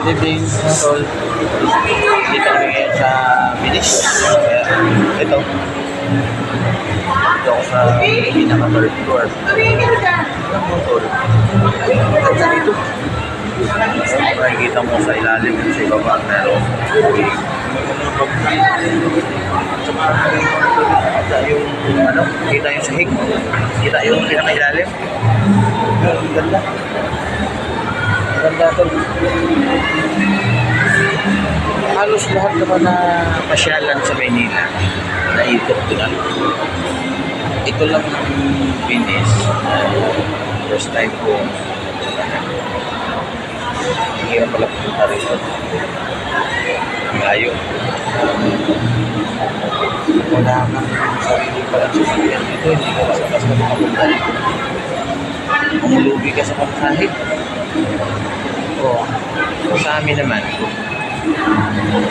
Living Tol. Dito kami ngayon sa Bilis. Kaya ito. Dito ako sa pinaka-third floor. Tol. Ganda dito. Makikita mo sa ilalim sa ibaba. Meron. Kita yung ano, kita yung sahig. Kita yung pinaka-ilalim. Ang ganda. Ganda ito. Halos lahat naman na pasyalan sa Maynila naikot ko na. Ito lang ang Bilis. First time ko. Hirap pala pumunta rito. Layo. Wala kang sarili pala sa sasakyan dito. Hindi ka basta-basta makapunta dito. Umulubi ka sa pagkahit. O, sa amin naman,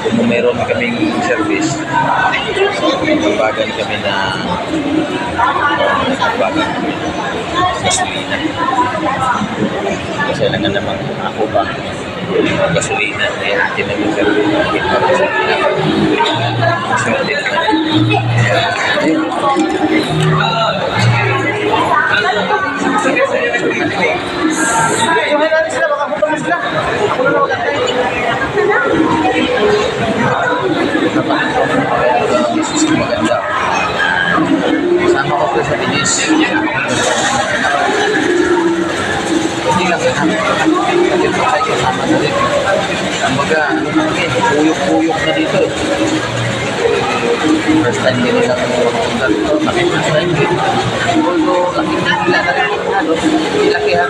kung meron kaming service, nagbagan kami na gasolina. Kasi lang nga naman ako ba gasolina na atin na yung service natin para sa swerte naman. Yung natin sila, baka punta mo sila. Ako na naman tayo. Maganda. Sama ko po sa Bilis. Hindi lang yan. Kasi po sa iyo, sama na rin. Kumbaga, puyok-puyok na dito. First time din nila pumunta dito. First time din. Although, laki nila na rin. Laki ha.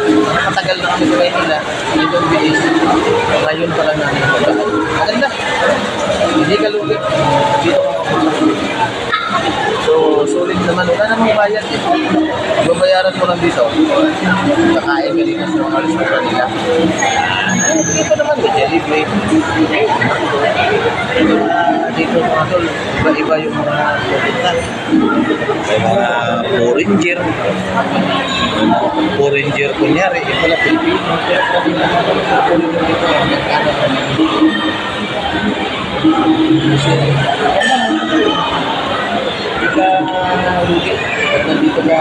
Matagal na kami sa Maynila. Dito ang Bilis. Ngayon pa lang namin pagkakas. Maganda. Hindi ka lulit. Dito ka mapunta. So, sulit naman. Wala namang bayad eh. Babayaran mo lang dito. Kakain ka rin sa mga restaurant nila. Dito naman, Jollibee. Dito mga tol, iba-iba yung mga pupunta. May mga Ranger. Ranger kunyari, yung pala Pilipino. Hindi ka rugi. At nandito ka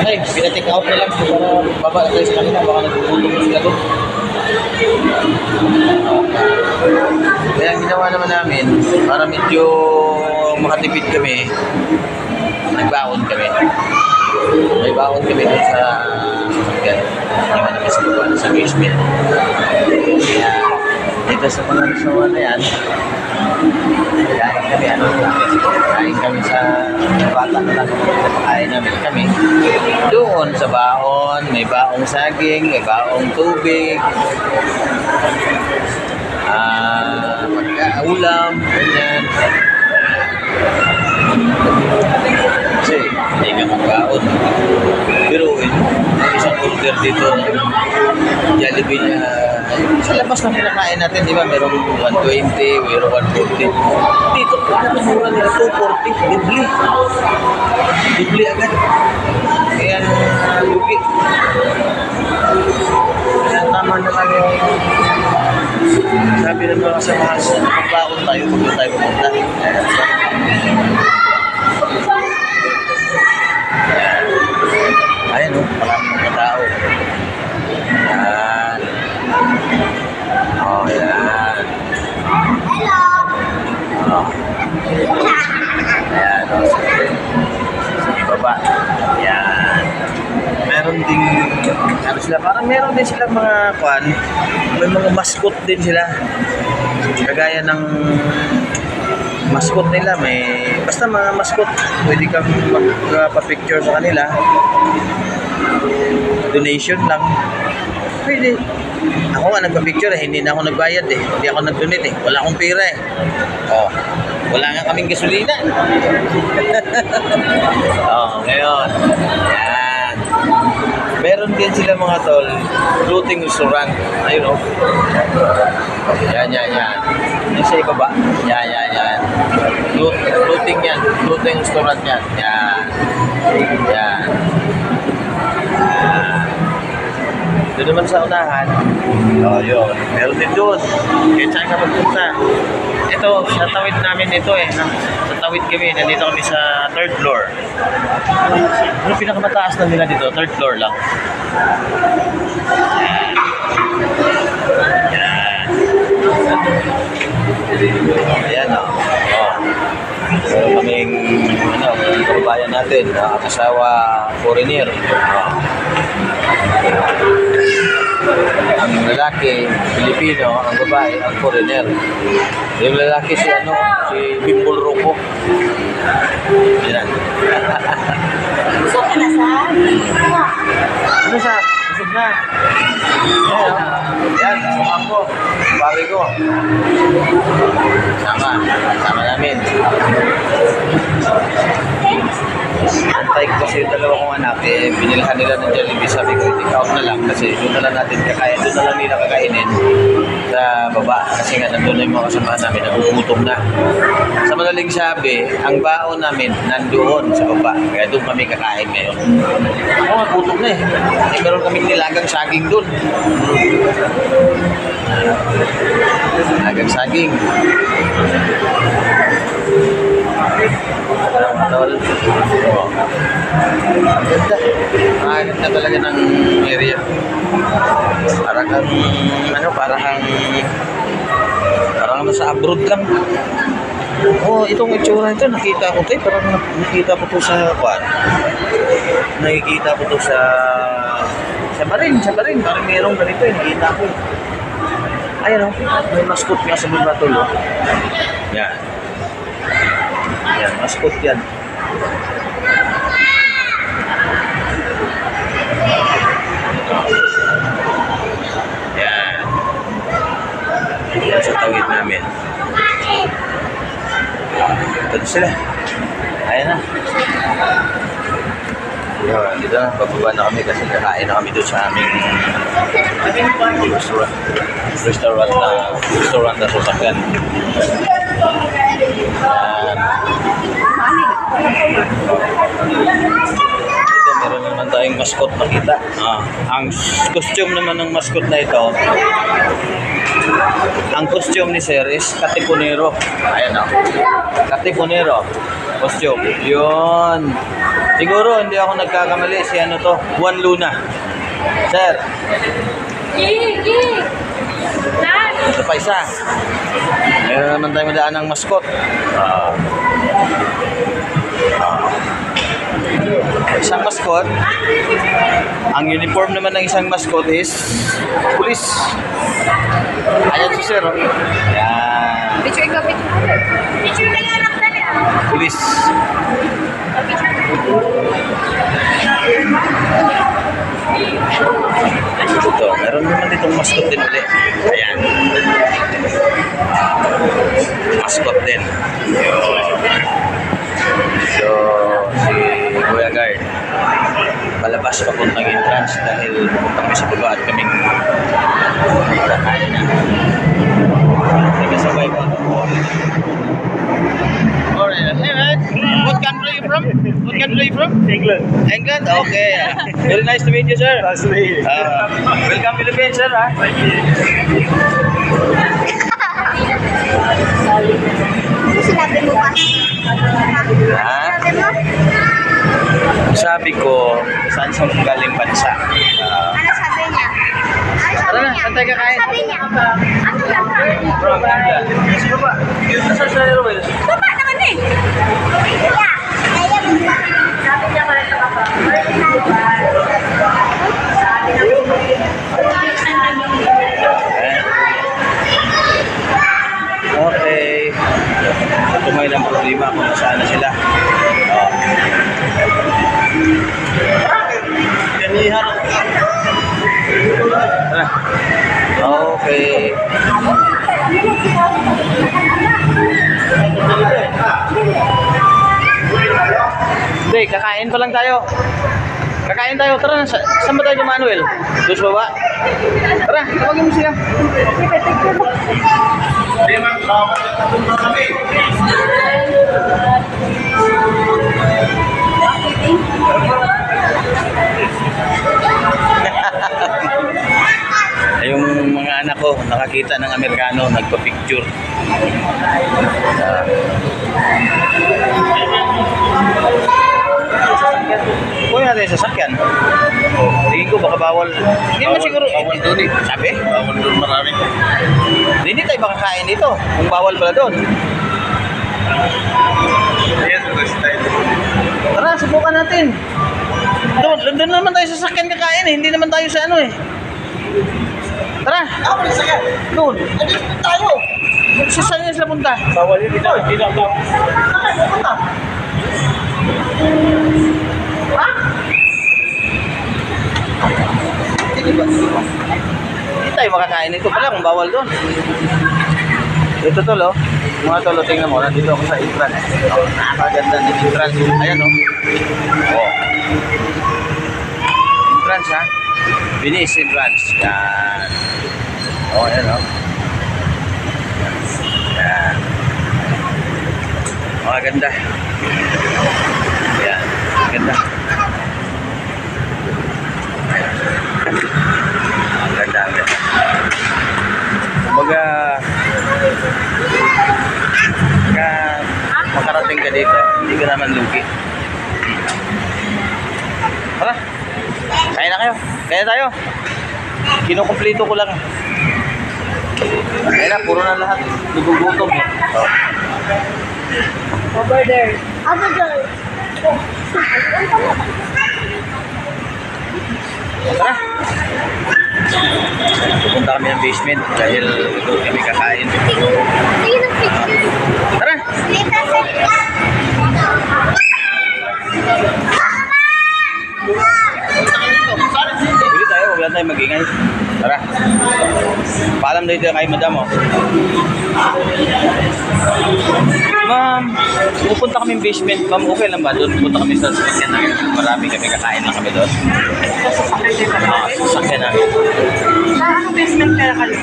ay, pina-take out na lang para baba na tayo sa kanila. Baka nagugulong sila doon. Kaya ang ginawa naman namin, para medyo makatipid kami, nagbaon kami. May baon kami doon sa sasakyan. Iwan naman sa baba sa basement. Kaya dito sa mga resawa na yan, kain kami sa bata na lang. Pakain namin kami doon sa baon. May baong saging, may baong tubig, pagkaulam, ganyan. Kasi hindi ka magbaon. Pero ang isang order dito, Jollibee niya, sa labas na pinakain natin, di ba? Merong 120, merong 140. Dito, nakamura nila 240, dibli. Dibli agad. Kaya, lugi. Kaya tama na lang yung sabi ng mga kasamahan sa pagbaon tayo, kung tayo pumunta. Ayan o, maraming mga tao. Ayan. Oh, ayan. Hello! Oh. Ayan o, sa ibaba. Ayan. Meron ding, ano sila, parang meron din silang mga kwan, may mga mascot din sila. Kagaya ng mascot nila, may basta mga mascot, pwede kang magpa-picture sa kanila. Donation lang. Pwede. Ako nga nagpa-picture eh, hindi na ako nagbayad eh. Hindi ako nag-donate eh. Wala akong pera eh. Oh, wala nga kaming gasolina. Oh, ngayon. Yan. Meron din sila mga tol, floating restaurant. Ayun oh. Yan. Yan sa ibaba. Yan. Floating yan. Floating restaurant yan. Yan. sa unahan. Oh, yun. Meron din doon. Kaya saan ka magpunta? Ito, sa tawid namin ito eh. Sa tawid kami, nandito kami sa 3rd floor. Ano pinakamataas na nila dito? 3rd floor lang. Yan. Ayan o. Oh. So, kaming kababayan natin, asawa foreigner. Oh. Ang lalaki, Pilipino, ang babae, ang foreigner. Yung lalaki si Bimbol Rocco. Yan. Busog ka na sa? Ano siya? Busog na. Ayan. Yan, sama ko. Pare ko. Sama namin. Antay ko kasi yung dalawa kong anak, binilhan nila ng Jollibee. Sabi ko, i-take out na lang kasi doon na lang natin kakain. Doon na lang nila kakainin sa baba. Kasi nga nandun na yung mga kasamahan namin, nagugutom na. Sa madaling sabi, ang baon namin nandoon sa baba. Kaya doon kami kakain ngayon. Ako, nagutom na eh. Meron kaming nilagang saging doon. Nilagang saging. Tol. Oh. Ang ganda. Ang ganda talaga ng area. Parang parang sa abroad lang. Oh, itong itsura nito nakita ko tayo. Parang nakita ko to sa kwan. Nakikita ko to sa barin. Parang mayroong ganito eh. Nakita ko. Ayan oh. May mascot nga sa mga tol. Oh. Yan. Yan, mascot yan. Yan. Yan sa tawid namin. Ito sila. Ayan na. Yan, dito na. Bababa na kami kasi kakain na kami doon sa aming restaurant na sasakyan. Ito meron naman tayong mascot makita. Ang costume naman ng mascot na ito, ang costume ni Sir is Katipunero. Ayan o. Katipunero. Costume. Yun. Siguro hindi ako nagkakamali si Juan Luna. Sir. Ito pa isa. Meron naman tayo madaan ng mascot. Isang mascot. Ang uniform naman ng isang mascot is police. Ayan si Sir. Ayan. Picture ka, picture na yung anak na niya. Police. Ito, meron naman ditong mascot din ulit. Ayan. Mascot din. So, si Kuya Guard palabas papuntang entrance dahil pupunta kami sa baba at kaming kakain na. Nagkasabay ko. Alright. Hey man, what country are you from? What country are you from? England. England? Okay. Very nice to meet you, sir. Nice to meet you. Welcome Philippines, sir. Thank you. Sinabi mo pa? Ha? Sabi ko, saan sa galing bansa? Ano sabi niya? Tara na, saan tayo kakain? Sabi niya. Ano lang? From England. Yes, baba. Nasa sa Airways. Baba naman eh. Kaya, sabi niya pala sa baba. Okay. Tumay lang problema kung nasaan na sila. Ganihan. Okay. Hindi, kakain pa lang tayo. Kakain tayo. Tara na. Saan ba tayo, Manuel? Doon sa baba? Tara, tawagin mo siya. Hindi, ma'am. Kami. dito, nakakita ng Amerikano, nagpa-picture. Kuya natin sa sasakyan. Tingin ko baka bawal. Hindi naman siguro. Bawal doon eh. Sabi? Bawal doon marami. Hindi tayo makakain dito. Kung bawal pala doon. Yes, this time. Tara, subukan natin. Doon naman tayo sa sasakyan kakain eh. Hindi naman tayo sa ano eh. Tara. Ako na sakyan. Doon. Ano tayo? Saan sila punta? Bawal yun. Hindi na ako. Sige ba? Hindi tayo makakain ito pala kung bawal doon. Ito tol oh. Mga tol, oh, tingnan mo. Nandito ako sa entrance. Oh, napakaganda ng entrance. Ayan oh. Oh. Entrance ha. Venice entrance. Yan. Oh, ayan oh. Yan. Maganda. Yan. Maganda. Ang ganda, ang ganda. Kumbaga, makarating ka dito, hindi ka naman lugi. Tara, kaya na kayo. Kaya tayo. Kinukumplito ko lang. Kaya na, puro na lahat. Nagugutom. Oh. Over there. Over there. Tara. Pupunta kami ng basement dahil doon kami kakain. Tingnan ang picture. Tara. Lita sa Bili tayo, huwag lang tayo mag-ingay. Tara. Paalam dito kay madam oh. Ma'am, pupunta kami ng basement. Ma'am, okay lang ba? Doon pupunta kami sa sasakyan namin. Marami kami kakain lang kami doon. Sasakyan namin. Sa anong basement kaya kayo?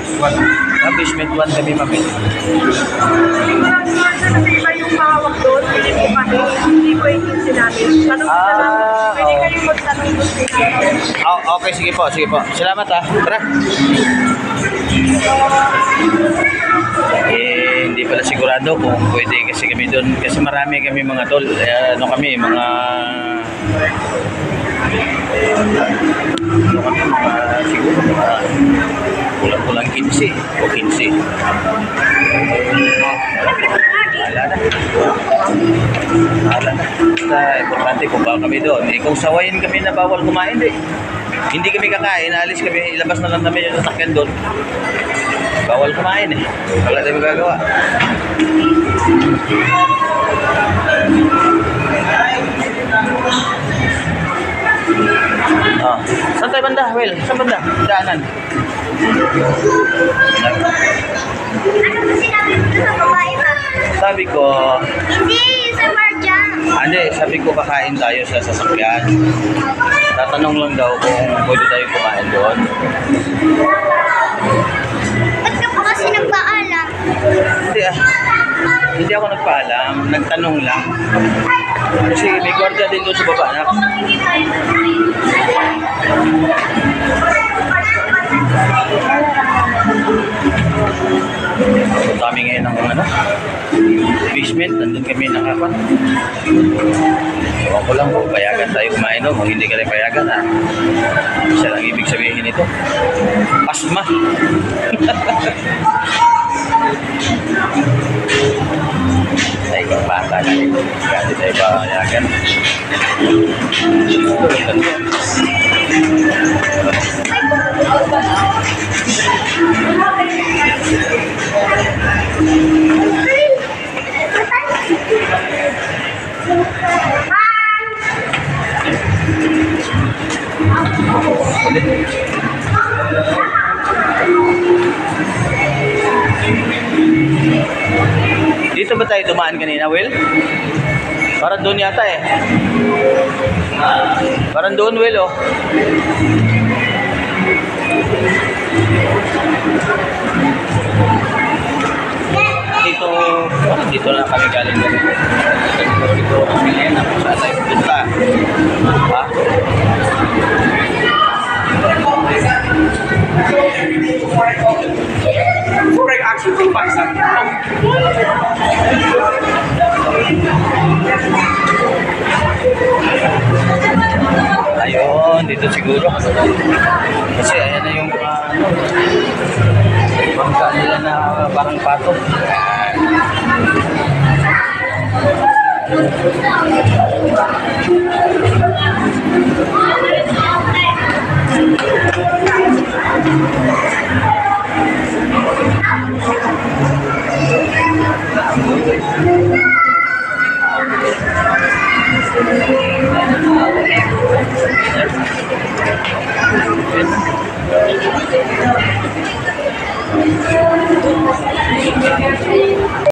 Basement 1 kami, ma'am. Kasi iba yung mahawak doon, hindi po kami, hindi po agency namin. Tanong ko na lang, pwede oo. kayong magtanong doon sa inyo. Oh, okay, sige po, sige po. Salamat ah. Tara. Hindi pala sigurado kung pwede kasi kami doon. Kasi marami kami mga tol. Ano kami, mga... Ano kami, siguro mga... Kulang-kulang 15 o 15. Wala na. Wala na. Basta importante kung baka kami doon. Kung sawayin kami na bawal kumain, hindi kami kakain, alis kami, ilabas na lang namin yung sasakyan doon. Bawal kumain eh. Wala tayo magagawa. Ah, saan tayo banda? Well, saan banda? Daanan. Ano ba sinabi mo sa babae ba? Sabi ko, Hindi, sa Marja. hindi, sabi ko kakain tayo sa sasakyan. Tatanong lang daw kung pwede tayo kumain doon. Ba't ka pa kasi nagpaalam? Hindi ah. Hindi ako nagpaalam, nagtanong lang. Kasi may gwardiya din doon sa baba na. Ang dami ngayon ng ano, basement, nandun kami nakapan. Ewan ko lang kung payagan tayo kumain o kung hindi ka rin payagan ha. Isa lang ibig sabihin nito. Pasma. Ay, bata ka rin. Kasi tayo payagan. Dito ba tayo dumaan kanina, Will? Parang doon yata eh. Parang doon, Will, oh. Dito, parang dito lang kami galing dito. Dito kami ngayon, saan tayo punta? Ha? So, dito siguro. Kasi ayan na yung bangka nila na parang pato. Ayan.